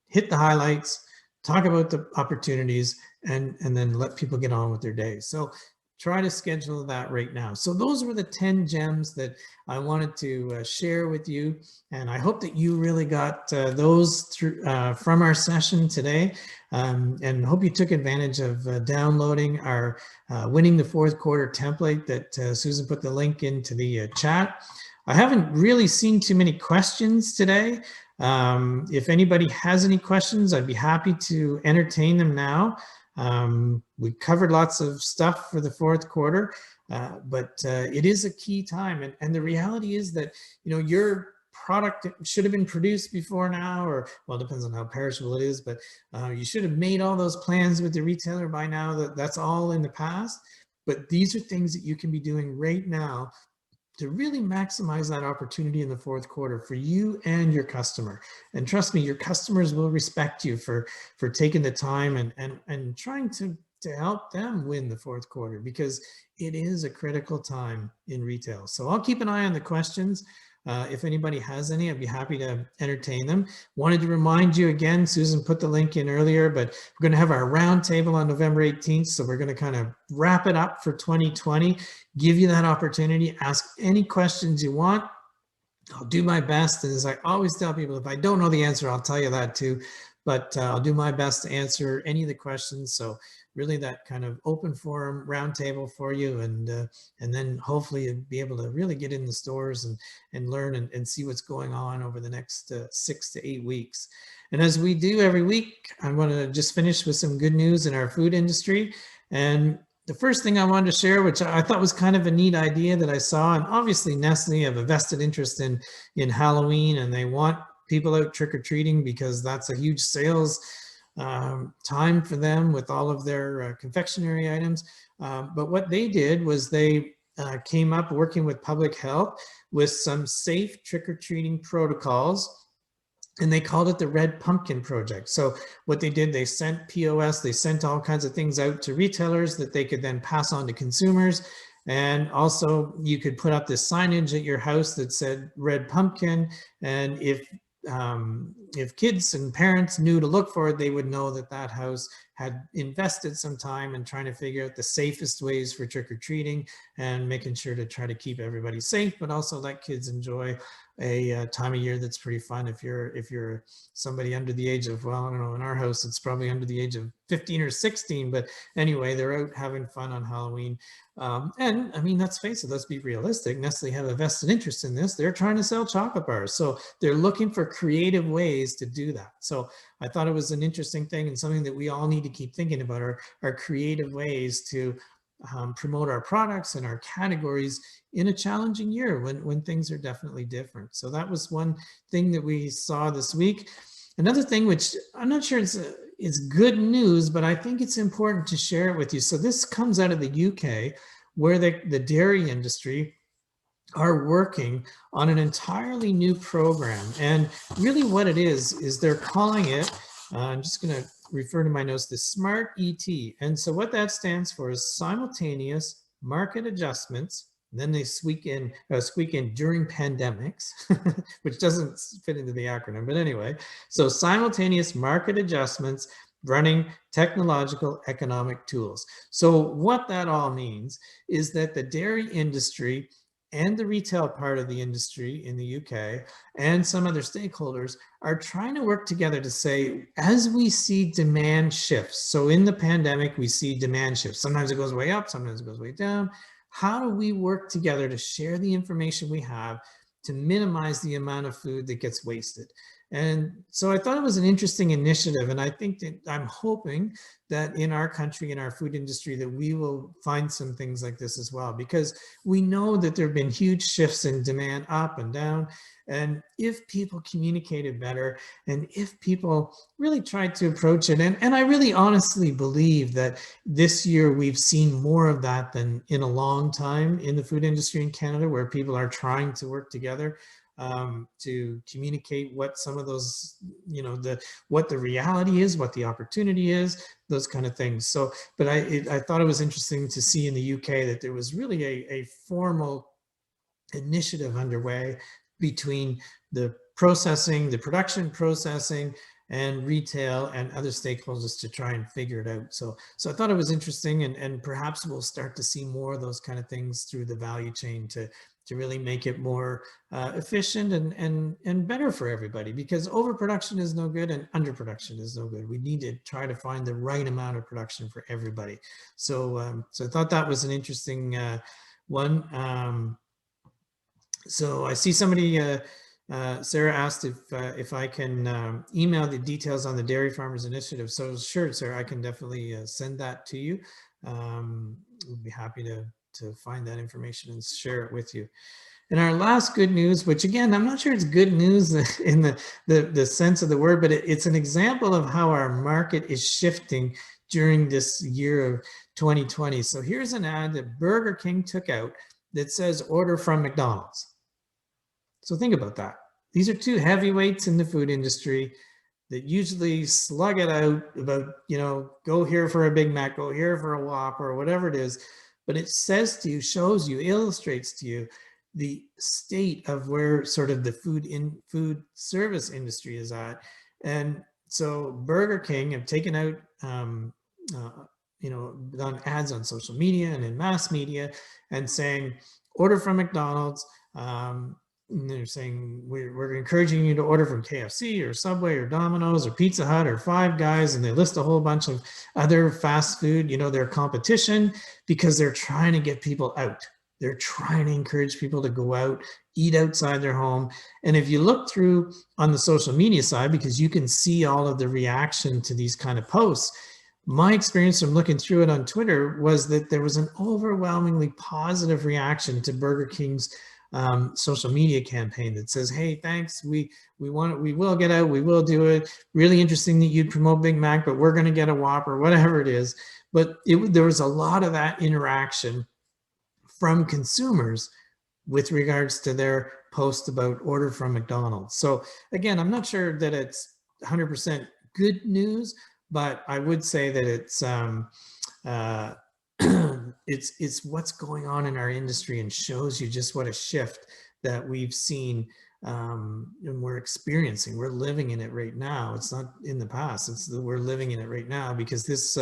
hit the highlights, talk about the opportunities, and then let people get on with their day. So try to schedule that right now. So those were the 10 gems that I wanted to share with you. And I hope that you really got those through, from our session today. And hope you took advantage of downloading our Winning the Fourth Quarter template that Susan put the link into the chat. I haven't really seen too many questions today. If anybody has any questions, I'd be happy to entertain them now. We covered lots of stuff for the fourth quarter, but it is a key time. And the reality is that, you know, your product should have been produced before now, or, well, it depends on how perishable it is, but you should have made all those plans with the retailer by now. That's all in the past. But these are things that you can be doing right now to really maximize that opportunity in the fourth quarter for you and your customer. And trust me, your customers will respect you for taking the time and trying to help them win the fourth quarter, because it is a critical time in retail. So I'll keep an eye on the questions. If anybody has any, I'd be happy to entertain them. Wanted to remind you again, Susan put the link in earlier, but we're going to have our roundtable on November 18th. So we're going to kind of wrap it up for 2020, give you that opportunity, ask any questions you want. I'll do my best. And as I always tell people, if I don't know the answer, I'll tell you that too. But I'll do my best to answer any of the questions. So really that kind of open forum roundtable for you, and then hopefully you'll be able to really get in the stores and learn and see what's going on over the next 6 to 8 weeks. And as we do every week, I'm going to just finish with some good news in our food industry. And the first thing I wanted to share, which I thought was kind of a neat idea that I saw, and obviously Nestle have a vested interest in Halloween, and they want people out trick-or-treating because that's a huge sales time for them with all of their confectionery items. But what they did was they came up working with public health with some safe trick-or-treating protocols, and they called it the Red Pumpkin Project. So what they did, they sent POS, they sent all kinds of things out to retailers that they could then pass on to consumers. And also you could put up this signage at your house that said Red Pumpkin. And if kids and parents knew to look for it, they would know that that house had invested some time in trying to figure out the safest ways for trick-or-treating and making sure to try to keep everybody safe, but also let kids enjoy a time of year that's pretty fun. If you're somebody under the age of, well, I don't know, in our house, it's probably under the age of 15 or 16, but anyway, they're out having fun on Halloween. And I mean, let's face it, let's be realistic. Nestle have a vested interest in this. They're trying to sell chocolate bars. So they're looking for creative ways to do that. So I thought it was an interesting thing, and something that we all need to keep thinking about are creative ways to promote our products and our categories in a challenging year when things are definitely different. So that was one thing that we saw this week. Another thing, which I'm not sure it's good news, but I think it's important to share it with you. So this comes out of the UK, where the dairy industry are working on an entirely new program. And really what it is they're calling it, I'm just going to refer to my notes, the SMART ET. And so what that stands for is simultaneous market adjustments. And then they squeak in during pandemics, which doesn't fit into the acronym, but anyway. So simultaneous market adjustments running technological economic tools. So what that all means is that the dairy industry and the retail part of the industry in the UK and some other stakeholders are trying to work together to say, as we see demand shifts, so in the pandemic, we see demand shifts. Sometimes it goes way up, sometimes it goes way down. How do we work together to share the information we have to minimize the amount of food that gets wasted? And so I thought it was an interesting initiative. And I think that I'm hoping that in our country, in our food industry, that we will find some things like this as well, because we know that there have been huge shifts in demand up and down. And if people communicated better, and if people really tried to approach it, and I really honestly believe that this year we've seen more of that than in a long time in the food industry in Canada, where people are trying to work together to communicate what some of those, what the reality is, what the opportunity is, those kind of things. So, but I thought it was interesting to see in the UK that there was really a formal initiative underway between the production processing, and retail and other stakeholders to try and figure it out. So I thought it was interesting, and perhaps we'll start to see more of those kind of things through the value chain to really make it more efficient and better for everybody, because overproduction is no good and underproduction is no good. We need to try to find the right amount of production for everybody. So so I thought that was an interesting one. So I see somebody, Sarah asked if I can email the details on the Dairy Farmers Initiative. So sure, Sarah, I can definitely send that to you. We'd be happy to find that information and share it with you. And our last good news, which again, I'm not sure it's good news in the sense of the word, but it's an example of how our market is shifting during this year of 2020. So here's an ad that Burger King took out that says order from McDonald's. So think about that. These are two heavyweights in the food industry that usually slug it out about, go here for a Big Mac, go here for a Whopper, or whatever it is. But it says to you, shows you, illustrates to you the state of where sort of the food service industry is at. And so Burger King have taken out, done ads on social media and in mass media and saying, order from McDonald's. And they're saying, we're encouraging you to order from KFC or Subway or Domino's or Pizza Hut or Five Guys. And they list a whole bunch of other fast food, their competition, because they're trying to get people out. They're trying to encourage people to go out, eat outside their home. And if you look through on the social media side, because you can see all of the reaction to these kind of posts, my experience from looking through it on Twitter was that there was an overwhelmingly positive reaction to Burger King's social media campaign that says, hey, thanks, we will get out, we will do it. Really interesting that you'd promote Big Mac, but we're going to get a Whopper, whatever it is. But there was a lot of that interaction from consumers with regards to their post about order from McDonald's. So again, I'm not sure that it's 100% good news, but I would say that it's what's going on in our industry, and shows you just what a shift that we've seen and we're experiencing. We're living in it right now. It's not in the past. We're living in it right now, because this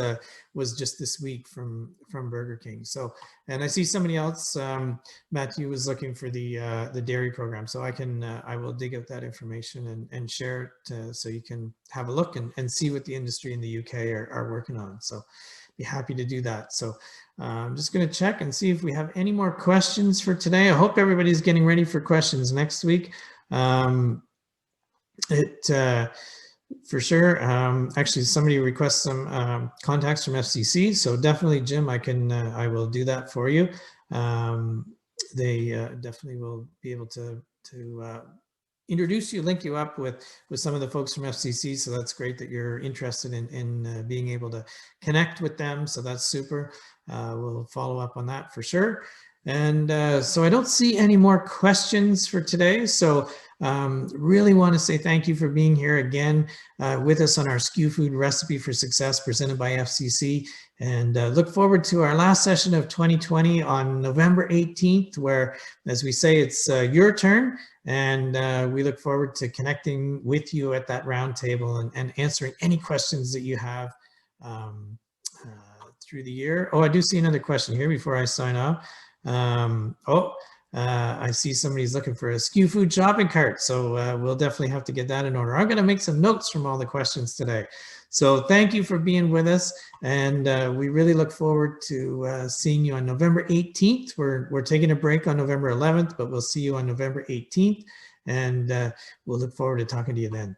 was just this week from Burger King. So, and I see somebody else, Matthew, was looking for the dairy program. So I will dig out that information and share it so you can have a look and see what the industry in the UK are working on. So be happy to do that. So I'm just going to check and see if we have any more questions for today. I hope everybody's getting ready for questions next week. For sure. Actually, somebody requests some contacts from FCC. So definitely, Jim, I will do that for you. They definitely will be able to introduce you, link you up with some of the folks from FCC. So that's great that you're interested in being able to connect with them. So that's super. We'll follow up on that for sure. And so I don't see any more questions for today. So really want to say thank you for being here again with us on our SKUFood Recipe for Success presented by FCC. And look forward to our last session of 2020 on November 18th, where, as we say, it's your turn. And we look forward to connecting with you at that roundtable and answering any questions that you have through the year. Oh, I do see another question here before I sign off. I see somebody's looking for a SKUFood shopping cart. So we'll definitely have to get that in order. I'm going to make some notes from all the questions today. So thank you for being with us. And we really look forward to seeing you on November 18th. We're taking a break on November 11th, but we'll see you on November 18th. And we'll look forward to talking to you then.